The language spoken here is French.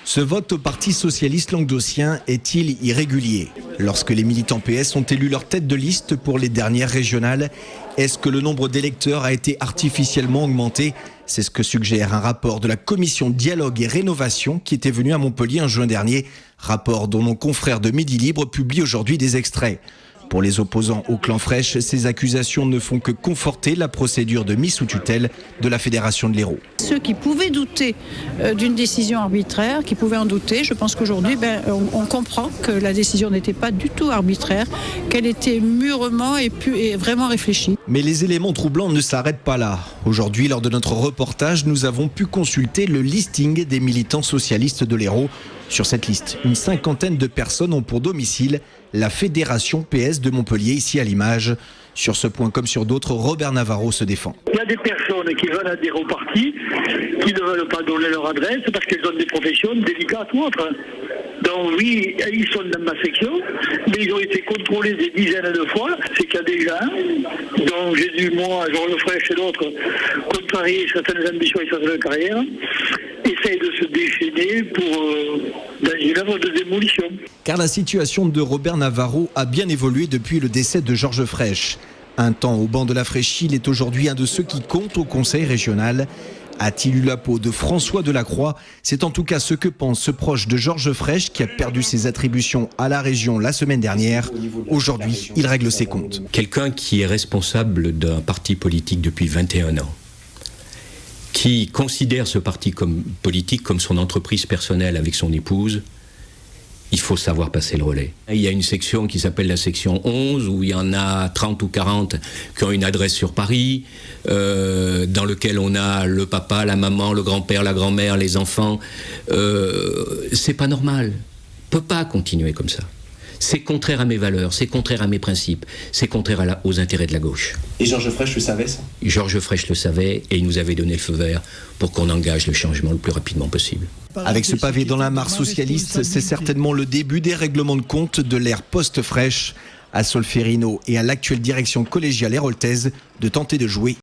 Ce vote au Parti socialiste languedocien est-il irrégulier? Lorsque les militants PS ont élu leur tête de liste pour les dernières régionales, est-ce que le nombre d'électeurs a été artificiellement augmenté? C'est ce que suggère un rapport de la commission Dialogue et Rénovation qui était venue à Montpellier en juin dernier. Rapport dont nos confrères de Midi Libre publient aujourd'hui des extraits. Pour les opposants au clan Frêche, ces accusations ne font que conforter la procédure de mise sous tutelle de la Fédération de l'Hérault. Ceux qui pouvaient douter d'une décision arbitraire, qui pouvaient en douter, je pense qu'aujourd'hui, on comprend que la décision n'était pas du tout arbitraire, qu'elle était mûrement et vraiment réfléchie. Mais les éléments troublants ne s'arrêtent pas là. Aujourd'hui, lors de notre reportage, nous avons pu consulter le listing des militants socialistes de l'Hérault. Sur cette liste, une cinquantaine de personnes ont pour domicile la Fédération PS de Montpellier, ici à l'image. Sur ce point comme sur d'autres, Robert Navarro se défend. Il y a des personnes qui veulent adhérer au parti, qui ne veulent pas donner leur adresse parce qu'elles ont des professions délicates ou autres. Donc oui, ils sont dans ma section, mais ils ont été contrôlés des dizaines de fois. C'est qu'il y a des gens, dont j'ai dû, moi, Georges Frêche et d'autres, contrarier certaines ambitions et certaines carrières, essayent de se déchaîner dans une œuvre de démolition. Car la situation de Robert Navarro a bien évolué depuis le décès de Georges Frêche. Un temps au banc de la Fréchie, il est aujourd'hui un de ceux qui comptent au conseil régional. A-t-il eu la peau de François Delacroix? C'est en tout cas ce que pense ce proche de Georges Frêche qui a perdu ses attributions à la région la semaine dernière. Aujourd'hui, il règle ses comptes. Quelqu'un qui est responsable d'un parti politique depuis 21 ans, qui considère ce parti politique comme son entreprise personnelle avec son épouse, il faut savoir passer le relais. Il y a une section qui s'appelle la section 11, où il y en a 30 ou 40 qui ont une adresse sur Paris, dans lequel on a le papa, la maman, le grand-père, la grand-mère, les enfants. C'est pas normal. On peut pas continuer comme ça. C'est contraire à mes valeurs, c'est contraire à mes principes, c'est contraire aux intérêts de la gauche. Et Georges Frêche le savait, ça? Georges Frêche le savait et il nous avait donné le feu vert pour qu'on engage le changement le plus rapidement possible. Avec ce pavé dans la mare socialiste, c'est certainement le début des règlements de compte de l'ère post-Frêche. À Solferino et à l'actuelle direction collégiale héroltaise de tenter de jouer